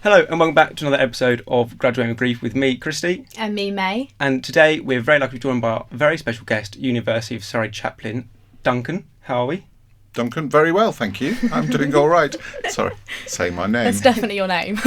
Hello and welcome back to another episode of Graduating with Grief with me, Christy. And me, May. And today we're very lucky to be joined by our very special guest, University of Surrey Chaplain, Duncan. How are we? Duncan, very well, thank you. I'm doing all right. Sorry, say my name. That's definitely your name.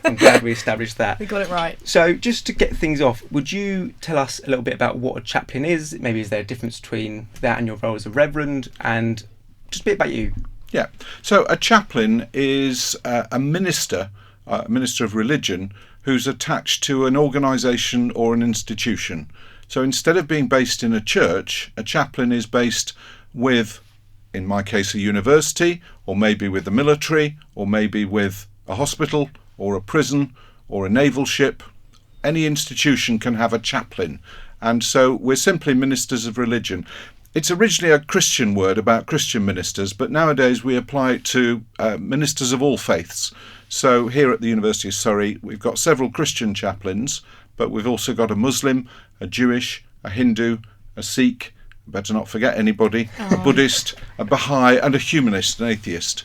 I'm glad we established that. We got it right. So just to get things off, would you tell us a little bit about what a chaplain is? Maybe is there a difference between that and your role as a reverend? And just a bit about you. Yeah, so a chaplain is a minister of religion who's attached to an organisation or an institution. So instead of being based in a church, a chaplain is based with, in my case, a university, or maybe with the military, or maybe with a hospital, or a prison, or a naval ship. Any institution can have a chaplain. And so we're simply ministers of religion. It's originally a Christian word about Christian ministers, but nowadays we apply it to ministers of all faiths. So here at the University of Surrey, we've got several Christian chaplains, but we've also got a Muslim, a Jewish, a Hindu, a Sikh, better not forget anybody, a Buddhist, a Baha'i, and a humanist, an atheist.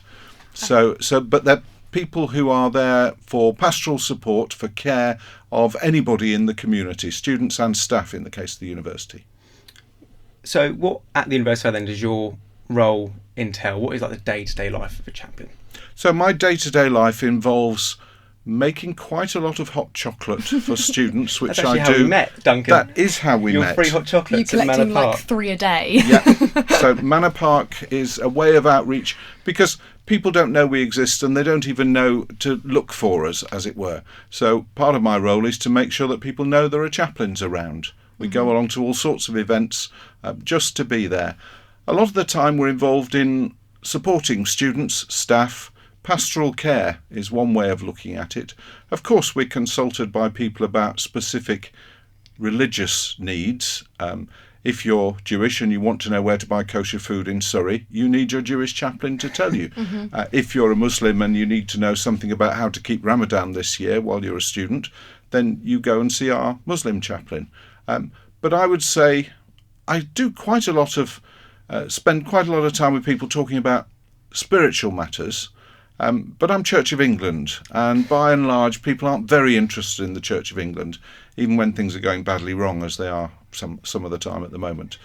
But they're people who are there for pastoral support, for care of anybody in the community, students and staff in the case of the university. So what at the university then does your role entail? What is like the day-to-day life of a chaplain? So my day-to-day life involves making quite a lot of hot chocolate for students, which That's I do. How we met, Duncan. That is how we Your met. free hot chocolates You at Manor collecting Park. like 3 a day. Yeah. So Manor Park is a way of outreach because people don't know we exist and they don't even know to look for us, as it were. So part of my role is to make sure that people know there are chaplains around. We go along to all sorts of events just to be there. A lot of the time we're involved in supporting students, staff. Pastoral care is one way of looking at it. Of course, we're consulted by people about specific religious needs. If you're Jewish and you want to know where to buy kosher food in Surrey, you need your Jewish chaplain to tell you. If you're a Muslim and you need to know something about how to keep Ramadan this year while you're a student, then you go and see our Muslim chaplain. But I would say I do quite a lot of, spend quite a lot of time with people talking about spiritual matters. But I'm Church of England, and by and large, people aren't very interested in the Church of England, even when things are going badly wrong, as they are some of the time at the moment.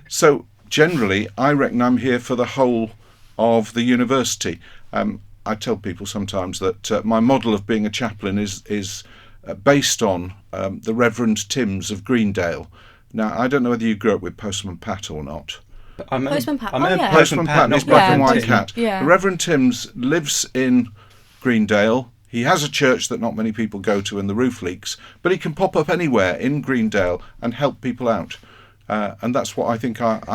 So generally, I reckon I'm here for the whole of the university. I tell people sometimes that my model of being a chaplain is based on the Reverend Timms of Greendale. Now, I don't know whether you grew up with Postman Pat or not. Postman Pat. Postman Pat is black and white cat. Yeah. The Reverend Timms lives in Greendale. He has a church that not many people go to and the roof leaks, but he can pop up anywhere in Greendale and help people out. And that's what I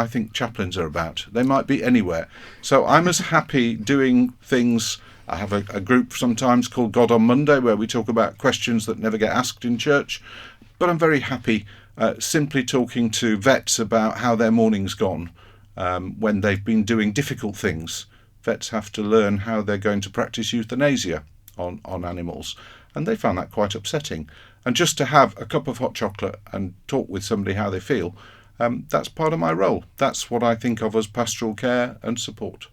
think chaplains are about. They might be anywhere. So I'm as happy doing things. I have a group sometimes called God on Monday where we talk about questions that never get asked in church. But I'm very happy simply talking to vets about how their morning's gone. When they've been doing difficult things. Vets have to learn how they're going to practice euthanasia on animals, and they found that quite upsetting. And just to have a cup of hot chocolate and talk with somebody how they feel, that's part of my role. That's what I think of as pastoral care and support.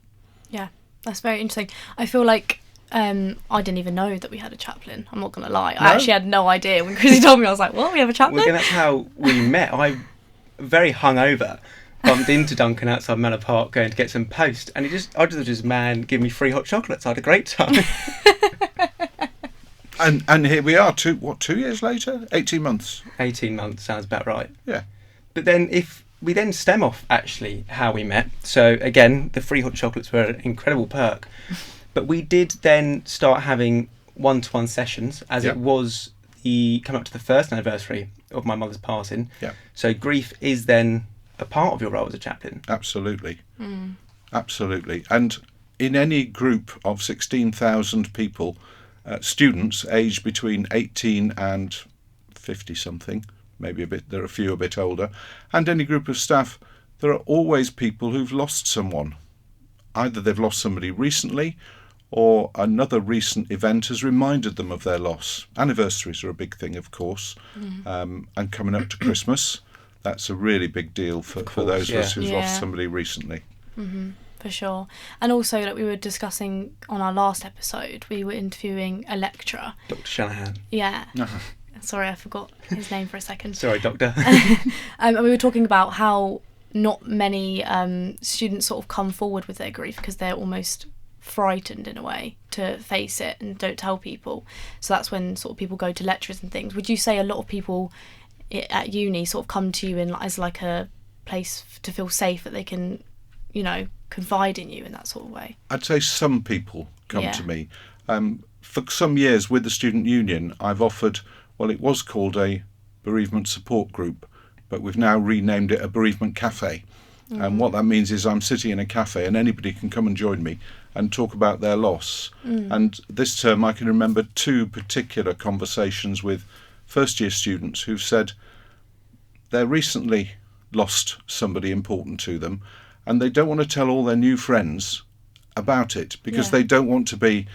Yeah, that's very interesting. I feel like I didn't even know that we had a chaplain. I'm not going to lie. No? I actually had no idea. When Chrissy told me, I was like, what, we have a chaplain? Well, that's how we met. I very hungover. Bumped into Duncan outside Manor Park going to get some post, and I just man give me free hot chocolates. I had a great time. and here we are, 2 years later? 18 months. 18 months sounds about right. Yeah. But then if we then stem off actually how we met. So again, the free hot chocolates were an incredible perk. But we did then start having one-to-one sessions as it was coming up to the first anniversary of my mother's passing. Yeah. So grief is then a part of your role as a chaplain. Absolutely. Absolutely. And in any group of 16,000 people, students aged between 18 and 50 something, maybe there are a few a bit older, and any group of staff, there are always people who've lost someone. Either they've lost somebody recently or another recent event has reminded them of their loss. Anniversaries are a big thing, of course, and coming up to Christmas. That's a really big deal for those of us who've lost somebody recently. For sure. And also, like we were discussing on our last episode, we were interviewing a lecturer. Dr. Shanahan. Yeah. Uh-huh. Sorry, I forgot his name for a second. Sorry, Doctor. And we were talking about how not many students sort of come forward with their grief because they're almost frightened in a way to face it and don't tell people. So that's when sort of people go to lecturers and things. Would you say a lot of people at uni sort of come to you as like a place to feel safe, that they can, you know, confide in you in that sort of way? I'd say some people come to me. For some years with the student union, I've offered, well, it was called a bereavement support group, but we've now renamed it a bereavement cafe. And what that means is I'm sitting in a cafe and anybody can come and join me and talk about their loss. And this term I can remember 2 particular conversations with first year students who've said they recently lost somebody important to them and they don't want to tell all their new friends about it because they don't want to be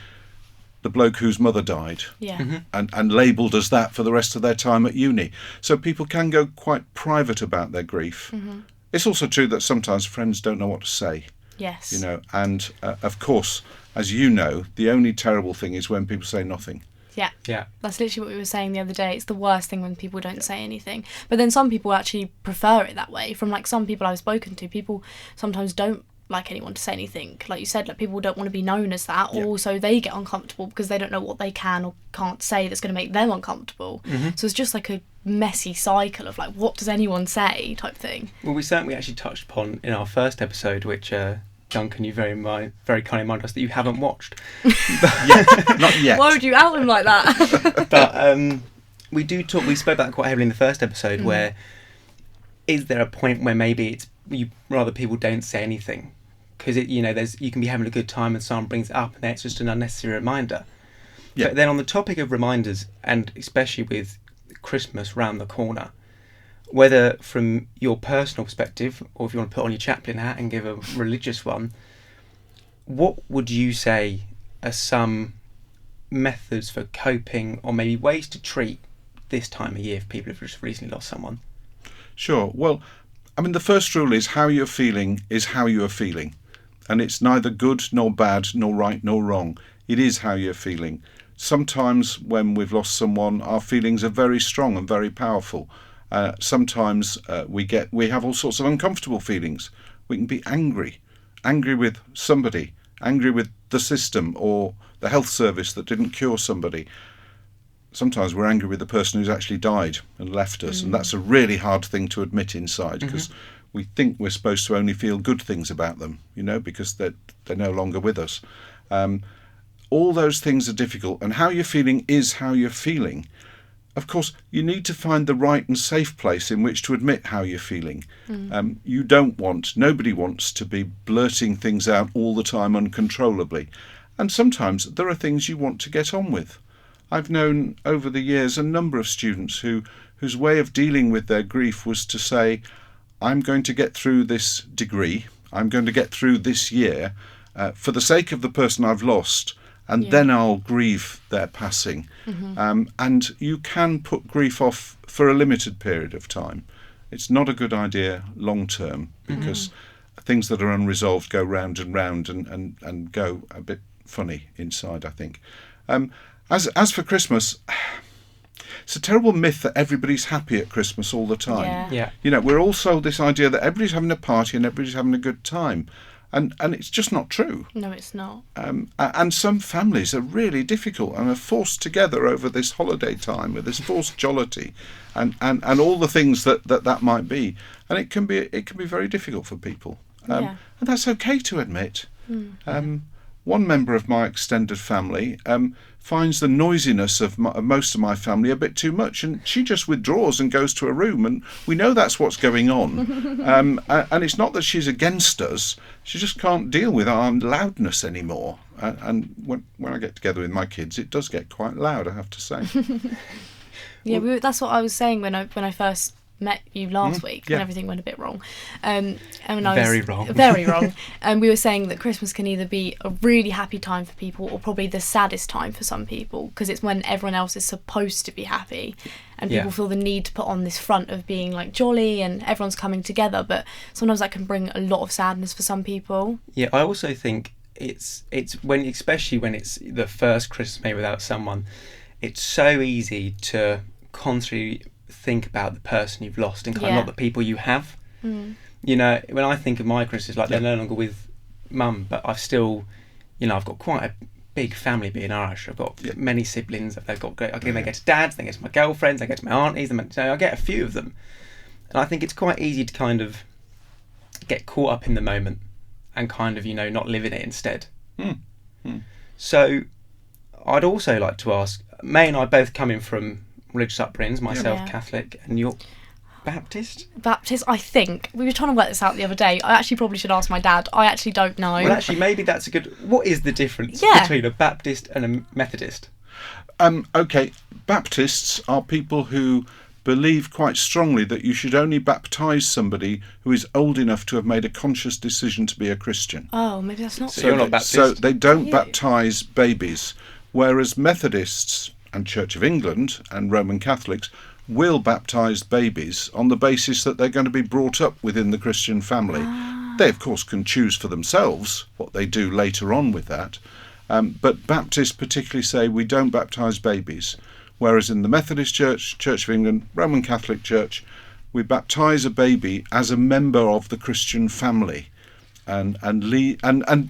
the bloke whose mother died and labelled as that for the rest of their time at uni. So people can go quite private about their grief. It's also true that sometimes friends don't know what to say. Yes. You know, and of course, as you know, the only terrible thing is when people say nothing. Yeah. That's literally what we were saying the other day. It's the worst thing when people don't say anything. But then some people actually prefer it that way. From like some people I've spoken to, people sometimes don't like anyone to say anything. Like you said, like people don't want to be known as that, or also they get uncomfortable because they don't know what they can or can't say that's going to make them uncomfortable. So it's just like a messy cycle of like, what does anyone say type thing. Well, we actually touched upon in our first episode, which Duncan, you very kindly reminded us that you haven't watched. Not yet. Why would you out him like that? But we spoke about that quite heavily in the first episode, where is there a point where maybe it's you rather people don't say anything because you can be having a good time and someone brings it up and then it's just an unnecessary reminder. But then on the topic of reminders, and especially with Christmas round the corner, whether from your personal perspective or if you want to put on your chaplain hat and give a religious one, what would you say are some methods for coping or maybe ways to treat this time of year for people who've just recently lost someone? Sure. Well, I mean, the first rule is how you're feeling is how you are feeling. And it's neither good nor bad nor right nor wrong. It is how you're feeling. Sometimes when we've lost someone, our feelings are very strong and very powerful. Sometimes we have all sorts of uncomfortable feelings. We can be angry with somebody, angry with the system or the health service that didn't cure somebody. Sometimes we're angry with the person who's actually died and left us, and that's a really hard thing to admit inside because we think we're supposed to only feel good things about them, because they're no longer with us. All those things are difficult, and how you're feeling is how you're feeling. Of course, you need to find the right and safe place in which to admit how you're feeling. Nobody wants to be blurting things out all the time uncontrollably. And sometimes there are things you want to get on with. I've known over the years a number of students whose way of dealing with their grief was to say, I'm going to get through this degree, I'm going to get through this year for the sake of the person I've lost, and then I'll grieve their passing. And you can put grief off for a limited period of time. It's not a good idea long term because things that are unresolved go round and round and go a bit funny inside, I think. As for Christmas, it's a terrible myth that everybody's happy at Christmas all the time. We're all sold this idea that everybody's having a party and everybody's having a good time. And it's just not true. No, it's not. And some families are really difficult and are forced together over this holiday time with this forced jollity and all the things that might be. And it can be very difficult for people. And that's okay to admit. One member of my extended family finds the noisiness of most of my family a bit too much, and she just withdraws and goes to a room, and we know that's what's going on. And it's not that she's against us, she just can't deal with our loudness anymore. And when I get together with my kids, it does get quite loud, I have to say. That's what I was saying when I first met you last week when everything went a bit wrong. And when Very wrong. Very wrong. And we were saying that Christmas can either be a really happy time for people or probably the saddest time for some people, because it's when everyone else is supposed to be happy and people feel the need to put on this front of being like jolly and everyone's coming together, but sometimes that can bring a lot of sadness for some people. Yeah, I also think it's when, especially when it's the first Christmas maybe without someone, it's so easy to constantly think about the person you've lost and kind of not the people you have. You know, when I think of my Christmas, like they're no longer with mum, but I've still, you know, I've got quite a big family being Irish. I've got many siblings. They've got they get to dads, they get to my girlfriends, they get to my aunties, so I get a few of them. And I think it's quite easy to kind of get caught up in the moment and kind of, you know, not live in it instead. So I'd also like to ask, May and I both coming from religious upbringings, myself Catholic and you're Baptist, I think. We were trying to work this out the other day. I actually probably should ask my dad. I actually don't know. Well, actually, maybe that's a good... What is the difference between a Baptist and a Methodist? Okay, Baptists are people who believe quite strongly that you should only baptise somebody who is old enough to have made a conscious decision to be a Christian. Oh, maybe that's not... So you're not Baptist? So they don't baptise babies, whereas Methodists and Church of England and Roman Catholics will baptise babies on the basis that they're going to be brought up within the Christian family. They, of course, can choose for themselves what they do later on with that. But Baptists particularly say we don't baptise babies, whereas in the Methodist Church, Church of England, Roman Catholic Church, we baptise a baby as a member of the Christian family and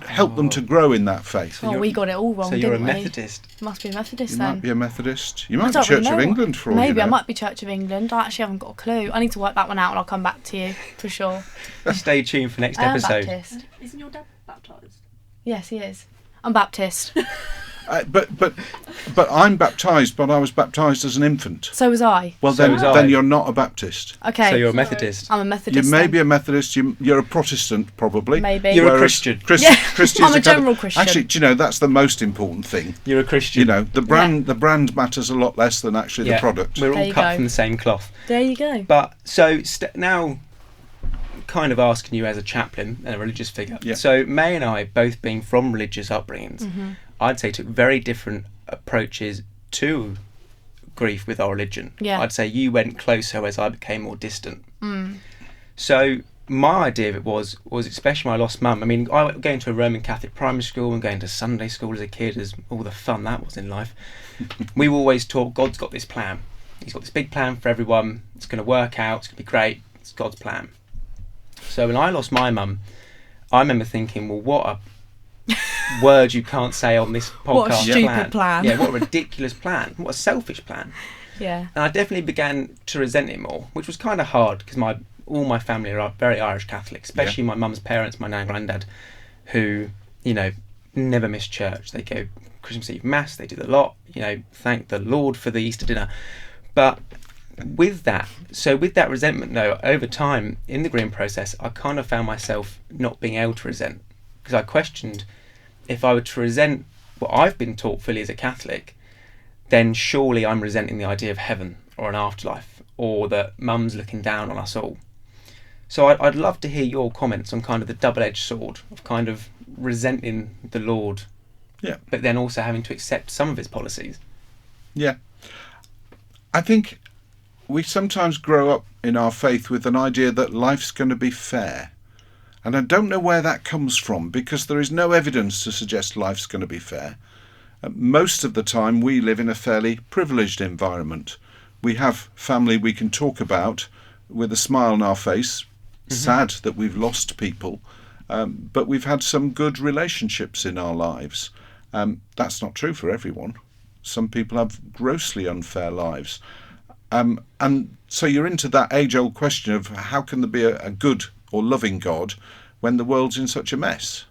help them to grow in that faith. Oh, we got it all wrong, so you're didn't a we? Methodist. Must be a Methodist You then. might be a Methodist. You might I be don't Church really of know. England for all you Maybe know. I might be Church of England. I actually haven't got a clue. I need to work that one out and I'll come back to you for sure. Stay tuned for next I am episode. Baptist. Isn't your dad baptised? Yes, he is. I'm Baptist. But I'm baptised, but I was baptised as an infant. So was I. Well, So was I. then you're not a Baptist. Okay. So you're a Methodist. I'm a Methodist. You may then. be a Methodist. You're a Protestant, probably. Maybe. You're a Whereas Christian. Christians I'm a are general Christian. Actually, do you know, that's the most important thing. You're a Christian. You know, the brand matters a lot less than actually the product. We're There all you cut go. from the same cloth. There you go. But so now, kind of asking you as a chaplain and a religious figure. Yeah. So May and I, both being from religious upbringings, I'd say took very different approaches to grief with our religion. Yeah. I'd say you went closer, whereas I became more distant. So my idea of it was especially when I lost mum. I mean, I was going to a Roman Catholic primary school and going to Sunday school as a kid, as all the fun that was in life. We were always taught God's got this plan. He's got this big plan for everyone. It's going to work out. It's going to be great. It's God's plan. So when I lost my mum, I remember thinking, well, what a word you can't say on this podcast. What a stupid plan. Yeah, what a ridiculous plan. What a selfish plan. Yeah. And I definitely began to resent it more, which was kind of hard because all my family are very Irish Catholic, especially my mum's parents, my nan and granddad, who, you know, never miss church. They go Christmas Eve Mass, they do the lot, you know, thank the Lord for the Easter dinner. But with that resentment, though, over time in the grieving process, I kind of found myself not being able to resent, because I questioned if I were to resent what I've been taught fully as a Catholic, then surely I'm resenting the idea of heaven or an afterlife, or that mum's looking down on us all. So I'd love to hear your comments on kind of the double-edged sword of kind of resenting the Lord, but then also having to accept some of his policies. Yeah. I think we sometimes grow up in our faith with an idea that life's going to be fair. And I don't know where that comes from, because there is no evidence to suggest life's going to be fair. Most of the time we live in a fairly privileged environment. We have family we can talk about with a smile on our face, sad that we've lost people, but we've had some good relationships in our lives. That's not true for everyone. Some people have grossly unfair lives. And so you're into that age-old question of how can there be a good or loving God when the world's in such a mess?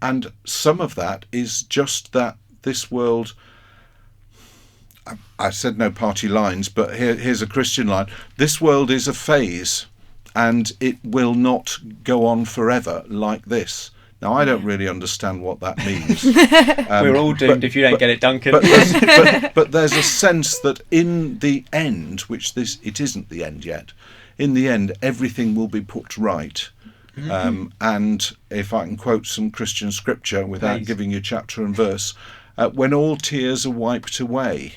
And some of that is just that this world... I said no party lines, but here's a Christian line. This world is a phase, and it will not go on forever like this. Now, I don't really understand what that means. We're all doomed if you don't get it, Duncan. But there's a sense that in the end, it isn't the end yet, in the end, everything will be put right. And if I can quote some Christian scripture without giving you chapter and verse, when all tears are wiped away,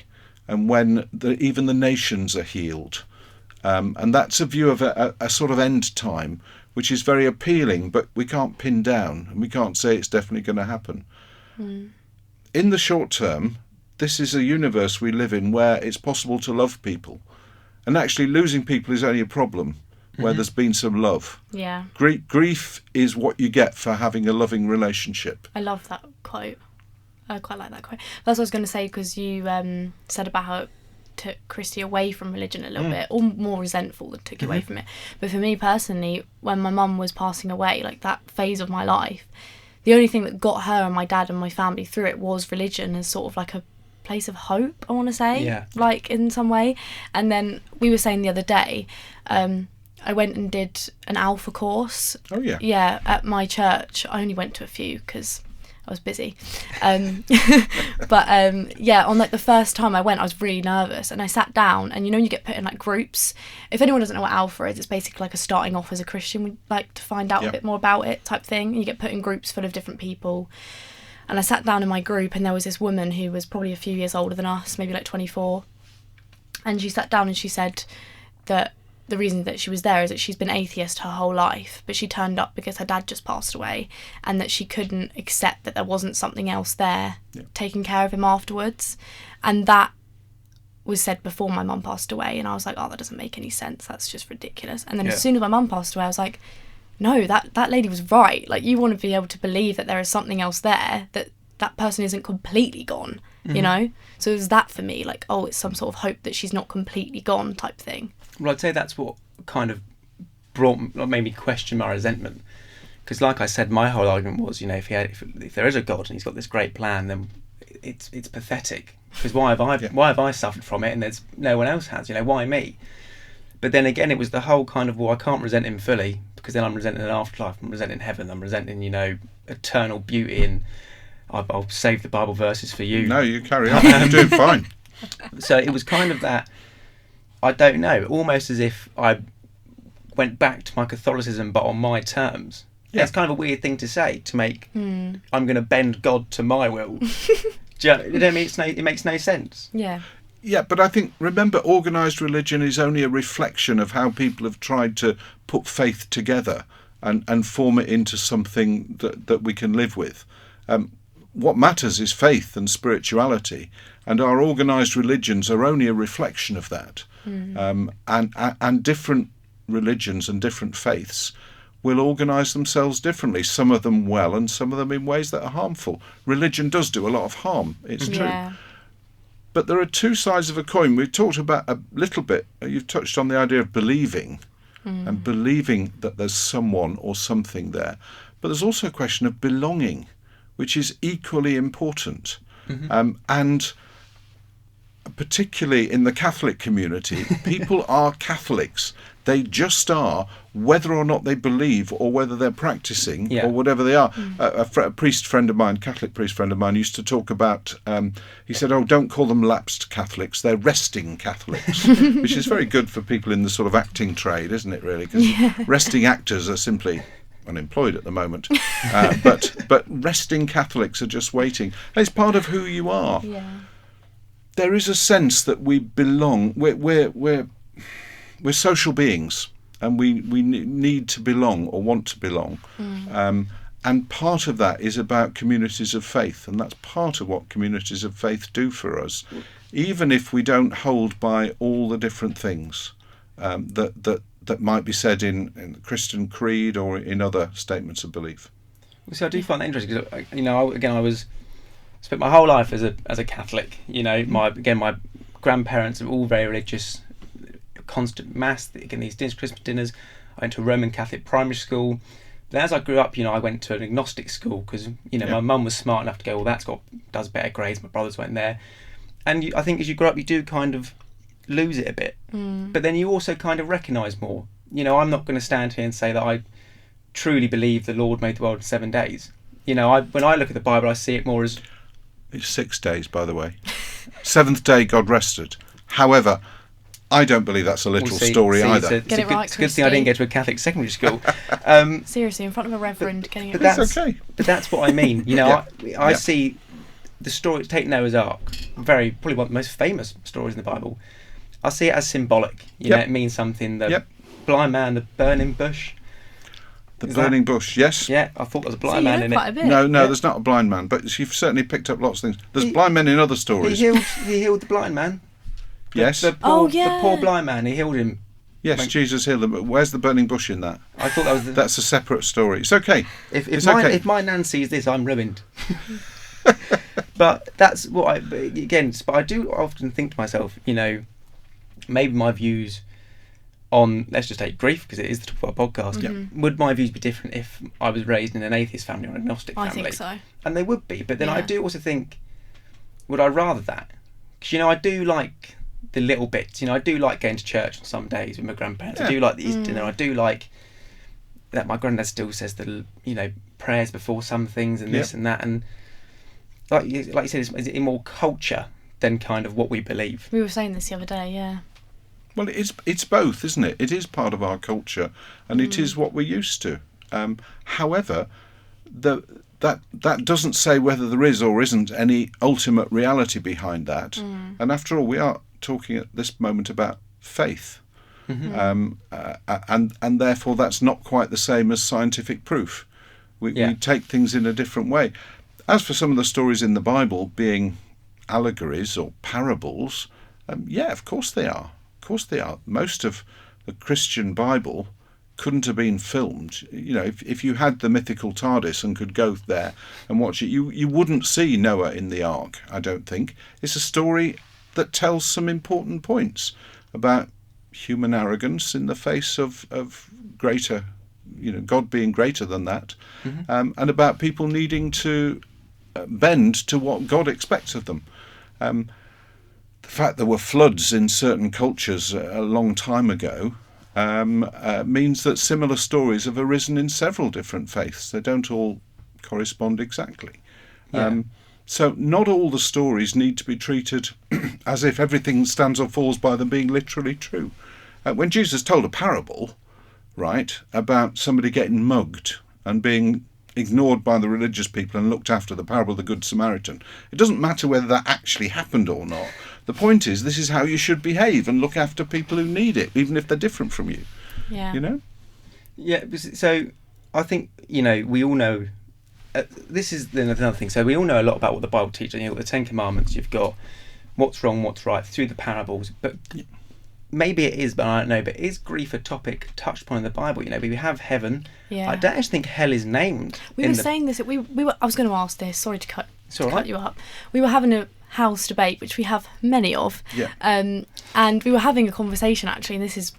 and when even the nations are healed. And that's a view of a sort of end time, which is very appealing, but we can't pin down, and we can't say it's definitely going to happen. In the short term, this is a universe we live in where it's possible to love people. And actually losing people is only a problem where there's been some love. Yeah. Grief is what you get for having a loving relationship. I love that quote. I quite like that quote. That's what I was going to say, because you said about how it took Christy away from religion a little bit, or more resentful than took you away from it. But for me personally, when my mum was passing away, like that phase of my life, the only thing that got her and my dad and my family through it was religion as sort of like a place of hope, I want to say, like in some way. And then we were saying the other day, I went and did an Alpha course. Oh yeah. Yeah, at my church. I only went to a few because I was busy. But yeah, on like the first time I went, I was really nervous, and I sat down, and you know, you get put in like groups. If anyone doesn't know what Alpha is, it's basically like a starting off as a Christian. We'd like to find out a bit more about it type thing. You get put in groups full of different people. And I sat down in my group, and there was this woman who was probably a few years older than us, maybe like 24. And she sat down and she said that the reason that she was there is that she's been atheist her whole life, but she turned up because her dad just passed away, and that she couldn't accept that there wasn't something else there taking care of him afterwards. And that was said before my mum passed away, and I was like, oh, that doesn't make any sense, that's just ridiculous. And then as soon as my mum passed away, I was like, no, that lady was right. Like, you want to be able to believe that there is something else there, that person isn't completely gone, you know? So it was that for me, like, oh, it's some sort of hope that she's not completely gone type thing. Well, I'd say that's what kind of made me question my resentment. Because like I said, my whole argument was, you know, if there is a God and he's got this great plan, then it's pathetic. Because why have I suffered from it and there's no one else has? You know, why me? But then again, it was the whole kind of, well, I can't resent him fully, because then I'm resenting an afterlife, I'm resenting heaven, I'm resenting, you know, eternal beauty, and I'll save the Bible verses for you. No, you carry on. You're doing fine. So it was kind of that, I don't know, almost as if I went back to my Catholicism, but on my terms. Yeah. It's kind of a weird thing to say, to make, I'm going to bend God to my will. Do you know what I mean? It makes no sense. Yeah. Yeah, but I think, remember, organised religion is only a reflection of how people have tried to put faith together and form it into something that we can live with. What matters is faith and spirituality, and our organised religions are only a reflection of that. And different religions and different faiths will organise themselves differently, some of them well and some of them in ways that are harmful. Religion does do a lot of harm, it's true. But there are two sides of a coin. We've talked about a little bit, you've touched on the idea of believing, and believing that there's someone or something there. But there's also a question of belonging, which is equally important. And particularly in the Catholic community, people are Catholics. They just are, whether or not they believe or whether they're practicing or whatever they are. A priest friend of mine, Catholic priest friend of mine, used to talk about, he said, oh, don't call them lapsed Catholics, they're resting Catholics, which is very good for people in the sort of acting trade, isn't it, really? Because resting actors are simply unemployed at the moment. But resting Catholics are just waiting. It's part of who you are. There is a sense that we belong. We're social beings, and we need to belong or want to belong. And part of that is about communities of faith, and that's part of what communities of faith do for us, even if we don't hold by all the different things that might be said in the Christian creed or in other statements of belief. So I do find that interesting, because, you know, I spent my whole life as a Catholic. You know, my grandparents are all very religious, constant mass, again, these Christmas dinners. I went to a Roman Catholic primary school. But as I grew up, you know, I went to an agnostic school because, you know, my mum was smart enough to go, well, does better grades. My brothers went there. And I think as you grow up, you do kind of lose it a bit. But then you also kind of recognise more. You know, I'm not going to stand here and say that I truly believe the Lord made the world in 7 days. You know, when I look at the Bible, I see it more as... It's 6 days, by the way. 7th day God rested. However, I don't believe that's a literal story either. Get it right, it's a good thing I didn't go to a Catholic secondary school. Seriously, in front of a reverend, getting it But right. that's okay. But that's what I mean. You know, Yeah. I see the story, take Noah's Ark, probably one of the most famous stories in the Bible. I see it as symbolic. You know, it means something. The blind man, the burning bush. The burning bush, yes. Yeah, I thought there was a blind man in it. No, there's not a blind man, but you've certainly picked up lots of things. There's blind men in other stories. He healed the blind man. Yes. The poor blind man, he healed him. Yes, Jesus healed him. But where's the burning bush in that? I thought that was... That's a separate story. It's okay. If my nan sees this, I'm ruined. But that's what but I do often think to myself, you know, maybe my views on, let's just take grief, because it is the topic of our podcast. Would my views be different if I was raised in an atheist family or an agnostic family? I think so. And they would be, but then I do also think, would I rather that? Because, you know, I do like the little bits. You know, I do like going to church on some days with my grandparents. I do like the Easter dinner. I do like that my granddad still says the, you know, prayers before some things and this and that. And like you said, it's in more culture than kind of what we believe. We were saying this the other day, yeah. Well, it's both, isn't it? It is part of our culture, and it is what we're used to. However, that doesn't say whether there is or isn't any ultimate reality behind that. And after all, we are talking at this moment about faith, and therefore that's not quite the same as scientific proof. We take things in a different way. As for some of the stories in the Bible being allegories or parables, of course they are. Of course they are. Most of the Christian Bible couldn't have been filmed. You know, if you had the mythical TARDIS and could go there and watch it, you wouldn't see Noah in the ark, I don't think. It's a story that tells some important points about human arrogance in the face of greater, you know, God being greater than that, and about people needing to bend to what God expects of them. The fact there were floods in certain cultures a long time ago means that similar stories have arisen in several different faiths. They don't all correspond exactly. So not all the stories need to be treated as if everything stands or falls by them being literally true. When Jesus told a parable, right, about somebody getting mugged and being ignored by the religious people and looked after, the parable of the Good Samaritan, it doesn't matter whether that actually happened or not. The point is, this is how you should behave and look after people who need it, even if they're different from you. Yeah. You know? Yeah, so I think, you know, we all know, this is another thing, so we all know a lot about what the Bible teaches. You know, the Ten Commandments, you've got what's wrong, what's right, through the parables, but maybe it is, but I don't know, but is grief a topic touched upon in the Bible? You know, we have heaven. Yeah. I don't actually think hell is named. We were saying this, we were, I was going to ask this, sorry to cut right. you up. We were having a house debate, which we have many of, Yeah. and we were having a conversation actually, and this is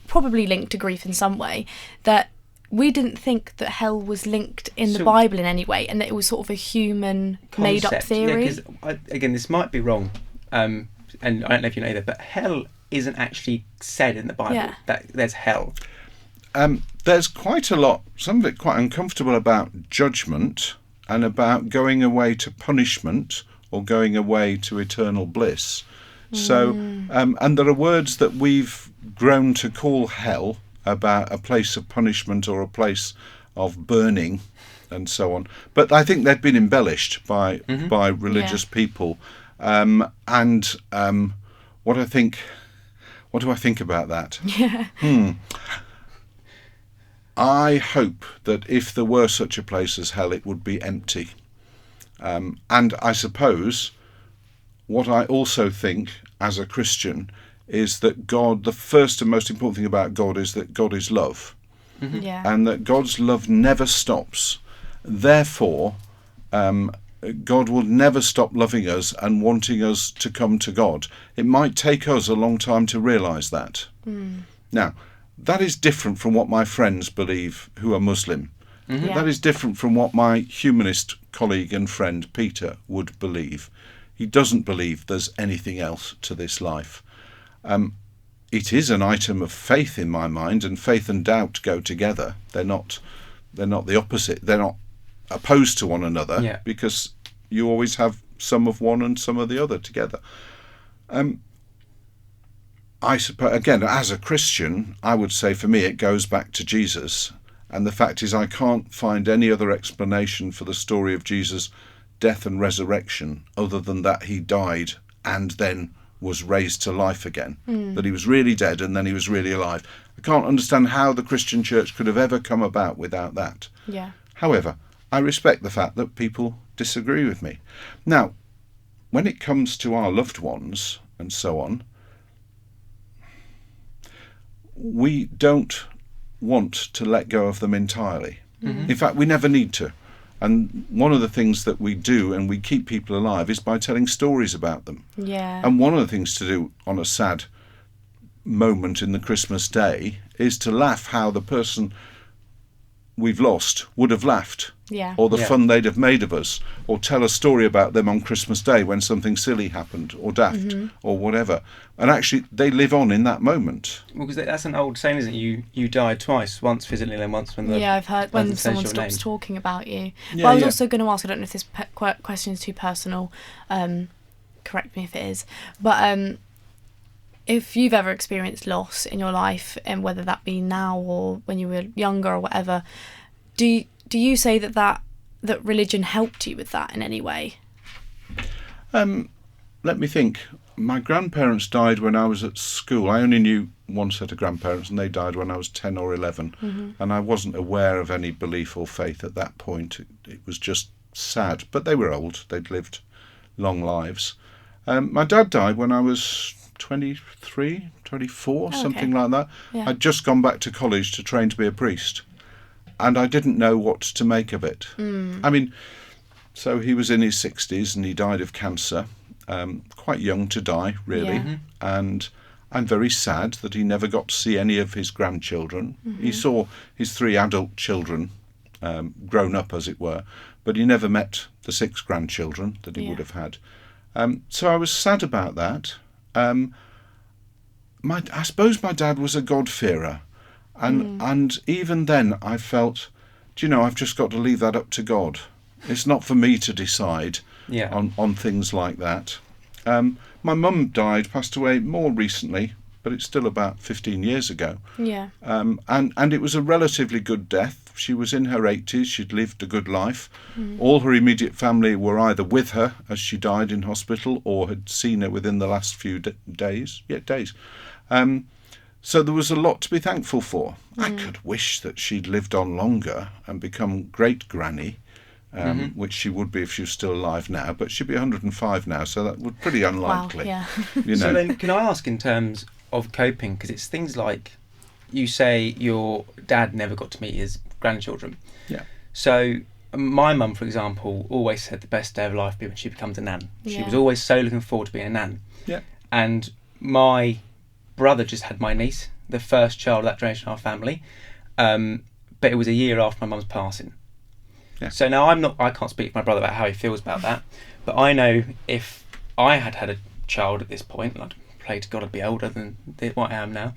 probably linked to grief in some way, that we didn't think that hell was linked in the Bible in any way, and that it was sort of a human made-up theory. Yeah, because again, this might be wrong, and I don't know if you know either, but hell isn't actually said in the Bible that there's hell. There's quite a lot, some of it quite uncomfortable, about judgment and about going away to punishment or going away to eternal bliss. So, and there are words that we've grown to call hell, about a place of punishment or a place of burning and so on. But I think they've been embellished by religious people. What do I think about that? Yeah. I hope that if there were such a place as hell, it would be empty. And I suppose what I also think as a Christian is that God, the first and most important thing about God is that God is love. Yeah. And that God's love never stops. Therefore, God will never stop loving us and wanting us to come to God. It might take us a long time to realise that. Now, that is different from what my friends believe who are Muslim. Yeah. That is different from what my humanist colleague and friend Peter would believe. He doesn't believe there's anything else to this life. it is an item of faith in my mind, and faith and doubt go together. They're not the opposite. They're not opposed to one another, because you always have some of one and some of the other together. I suppose, again, as a Christian, I would say for me it goes back to Jesus. And the fact is, I can't find any other explanation for the story of Jesus' death and resurrection other than that he died and then was raised to life again. That he was really dead and then he was really alive. I can't understand how the Christian church could have ever come about without that. Yeah. However, I respect the fact that people disagree with me. Now, when it comes to our loved ones and so on, we don't want to let go of them entirely. In fact, we never need to. And one of the things that we do, and we keep people alive, is by telling stories about them. Yeah. And one of the things to do on a sad moment in the Christmas day is to laugh how the person we've lost would have laughed. Yeah. Or the fun they'd have made of us, or tell a story about them on Christmas Day when something silly happened, or daft, or whatever. And actually, they live on in that moment. Well, because that's an old saying, isn't it? You died twice, once physically and once when the I've heard when person says someone your stops name. talking about you. Yeah, But I was yeah. also going to ask, I don't know if this question is too personal, correct me if it is, but if you've ever experienced loss in your life, and whether that be now or when you were younger or whatever, do you say that religion helped you with that in any way? Let me think. My grandparents died when I was at school. I only knew one set of grandparents, and they died when I was 10 or 11. And I wasn't aware of any belief or faith at that point. It was just sad. But they were old. They'd lived long lives. My dad died when I was 23, 24, something like that. Yeah. I'd just gone back to college to train to be a priest. And I didn't know what to make of it. I mean, so he was in his 60s and he died of cancer, quite young to die, really. Yeah. And I'm very sad that he never got to see any of his grandchildren. He saw his 3 adult children grown up, as it were, but he never met the 6 grandchildren that he would have had. So I was sad about that. I suppose my dad was a God-fearer. And even then I felt, I've just got to leave that up to God. It's not for me to decide on things like that. My mum passed away more recently, but it's still about 15 years ago. Yeah. And it was a relatively good death. She was in her 80s. She'd lived a good life. All her immediate family were either with her as she died in hospital or had seen her within the last few days. So there was a lot to be thankful for. I could wish that she'd lived on longer and become great granny, which she would be if she was still alive now, but she'd be 105 now, so that would be pretty unlikely. Wow, yeah. So then, can I ask in terms of coping, because it's things like you say your dad never got to meet his grandchildren. Yeah. So my mum, for example, always said the best day of life would be when she becomes a nan. She Yeah. was always so looking forward to being a nan. Yeah. And my brother just had my niece, the first child of that generation in our family, but it was a year after my mum's passing. Yeah. So now I can't speak for my brother about how he feels about that, but I know if I had had a child at this point, and I'd pray to God I'd be older than what I am now,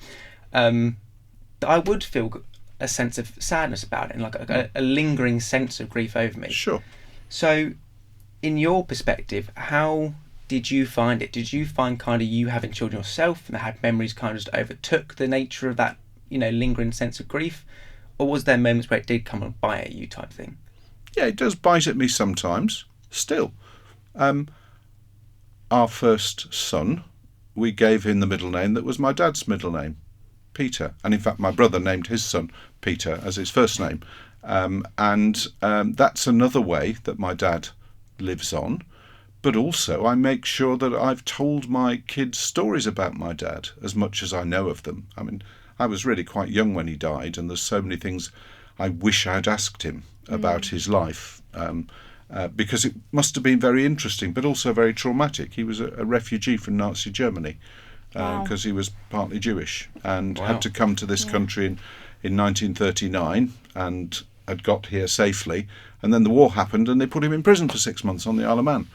that I would feel a sense of sadness about it, and like a lingering sense of grief over me. Sure. So, in your perspective, how did you find it? Did you find kind of you having children yourself and had memories kind of just overtook the nature of that, lingering sense of grief? Or was there moments where it did come and bite at you type thing? Yeah, it does bite at me sometimes, still. Our first son, we gave him the middle name that was my dad's middle name, Peter. And in fact, my brother named his son Peter as his first name. That's another way that my dad lives on. But also I make sure that I've told my kids stories about my dad as much as I know of them. I mean, I was really quite young when he died, and there's so many things I wish I'd asked him about his life, because it must have been very interesting, but also very traumatic. He was a refugee from Nazi Germany because he was partly Jewish and had to come to this country in 1939 and had got here safely. And then the war happened and they put him in prison for 6 months on the Isle of Man.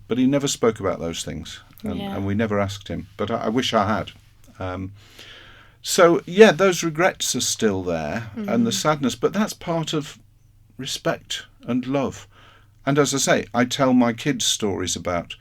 But he never spoke about those things, and we never asked him. But I wish I had. So, yeah, those regrets are still there and the sadness, but that's part of respect and love. And as I say, I tell my kids stories about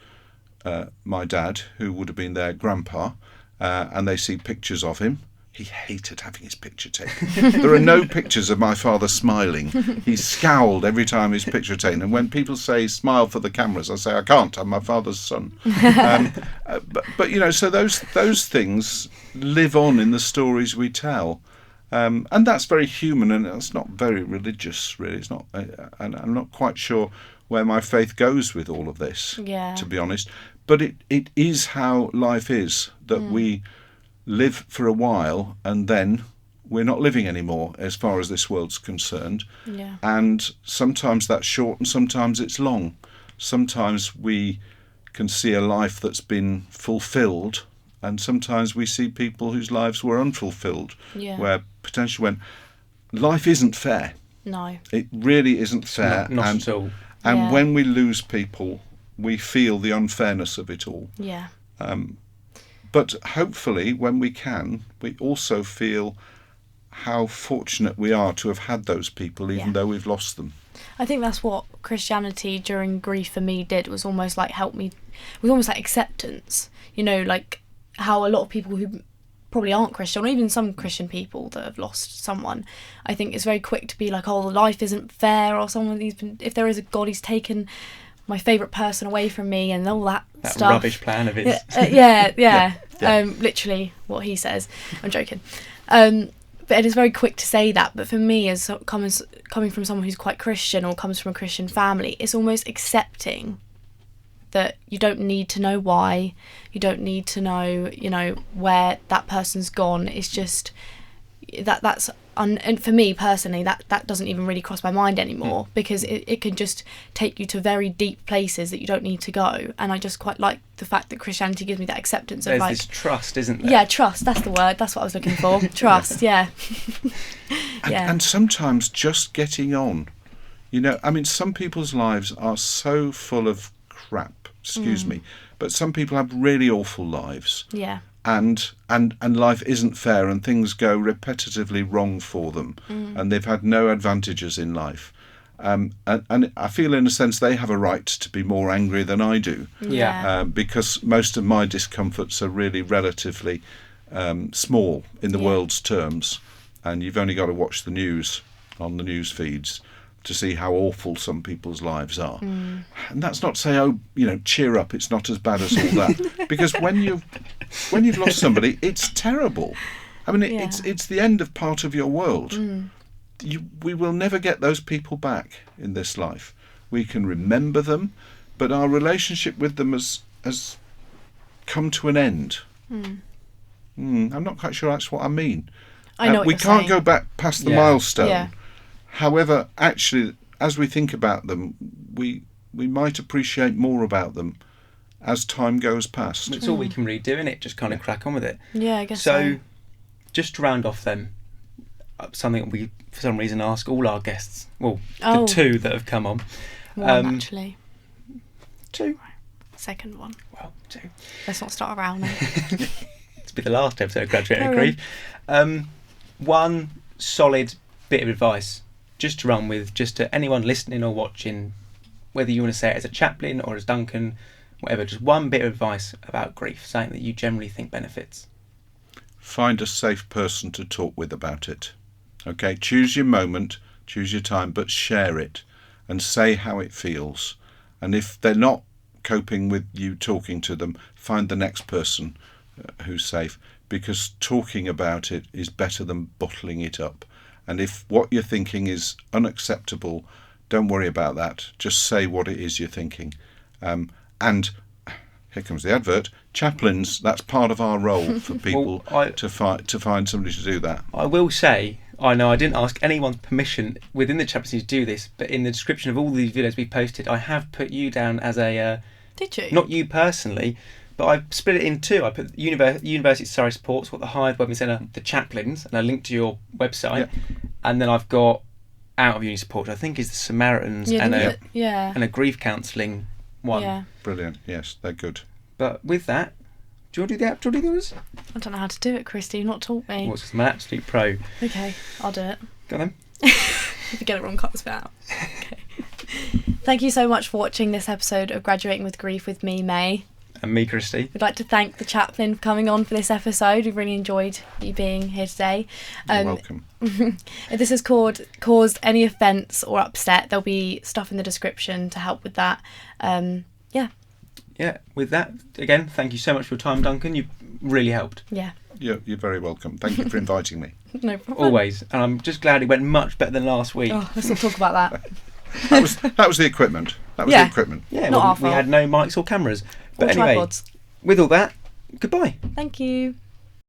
my dad, who would have been their grandpa, and they see pictures of him. He hated having his picture taken. There are no pictures of my father smiling. He scowled every time his picture taken. And when people say smile for the cameras, I say I can't. I'm my father's son. But you know, so those things live on in the stories we tell, and that's very human, and it's not very religious, really. It's not, and I'm not quite sure where my faith goes with all of this, to be honest. But it is how life is, that we live for a while and then we're not living anymore as far as this world's concerned. Yeah. And sometimes that's short and sometimes it's long. Sometimes we can see a life that's been fulfilled, and sometimes we see people whose lives were unfulfilled, where potentially when life isn't fair. No. It really isn't fair. Not at all. And when we lose people, we feel the unfairness of it all. Yeah. But hopefully, when we can, we also feel how fortunate we are to have had those people, even though we've lost them. I think that's what Christianity during grief for me did, was almost like help me. It was almost like acceptance. You know, like how a lot of people who probably aren't Christian, or even some Christian people that have lost someone, I think it's very quick to be like, oh, life isn't fair, or someone, if there is a God, he's taken my favourite person away from me, and all that stuff. Rubbish plan of his. Yeah. Literally what he says. I'm joking. But it is very quick to say that. But for me, as coming from someone who's quite Christian or comes from a Christian family, it's almost accepting that you don't need to know why, you don't need to know, you know, where that person's gone. It's just that's and for me personally, that doesn't even really cross my mind anymore, because it can just take you to very deep places that you don't need to go. And I just quite like the fact that Christianity gives me that acceptance. There's of like this trust, isn't there? Yeah, trust, that's the word, that's what I was looking for. Trust. And sometimes just getting on, you know, I mean, some people's lives are so full of crap, excuse me, but some people have really awful lives. And life isn't fair, and things go repetitively wrong for them, and they've had no advantages in life. And I feel, in a sense, they have a right to be more angry than I do. Because most of my discomforts are really relatively small in the world's terms, and you've only got to watch the news on the news feeds to see how awful some people's lives are. And that's not to say, oh, you know, cheer up, it's not as bad as all that. Because when you've lost somebody, it's terrible. I mean, it's the end of part of your world. We will never get those people back in this life. We can remember them, but our relationship with them has come to an end. I'm not quite sure that's what I mean. I know what we you're can't saying. go back past the milestone. Yeah. However, actually, as we think about them, we might appreciate more about them as time goes past. It's all we can really do, innit? Just kind of crack on with it. Yeah, I guess so. So, just to round off then, something we, for some reason, ask all our guests. Well, the two that have come on. One, actually. Two. Second one. Well, two. Let's not start around then. It's be the last episode of Graduating Grief. One solid bit of advice, just to run with, just to anyone listening or watching, whether you want to say it as a chaplain or as Duncan, whatever, just one bit of advice about grief, something that you generally think benefits. Find a safe person to talk with about it. Okay, choose your moment, choose your time, but share it and say how it feels. And if they're not coping with you talking to them, find the next person who's safe, because talking about it is better than bottling it up. And if what you're thinking is unacceptable, don't worry about that. Just say what it is you're thinking. And here comes the advert. Chaplains, that's part of our role for people to find somebody to do that. I will say, I know I didn't ask anyone's permission within the chaplaincy to do this, but in the description of all these videos we posted, I have put you down as a... Did you? Not you personally, but I split it in two. I put University of Surrey Supports, what the Hired Wellbeing Centre, the Chaplains, and I linked to your website. And then I've got Out of Uni Support, which I think is the Samaritans and a grief counselling one. Brilliant, yes, they're good. But with that, Do you want to do the others? I don't know how to do it, Christy. You've not taught me. Well, I'm an absolute pro. Okay, I'll do it. Go on then. If you get it wrong, cut this bit out. Okay. Thank you so much for watching this episode of Graduating with Grief with me, May. And me, Christy. We'd like to thank the chaplain for coming on for this episode. We've really enjoyed you being here today. You're welcome. If this has caused any offence or upset, there'll be stuff in the description to help with that. Yeah, with that, again, thank you so much for your time, Duncan. You've really helped. Yeah. You're very welcome. Thank you for inviting me. No problem. Always. And I'm just glad it went much better than last week. Oh, let's not talk about that. That was the equipment. That was Yeah. the equipment. Yeah, Not our we fault. had no mics or cameras. But Or anyway, tripods. with all that, goodbye. Thank you.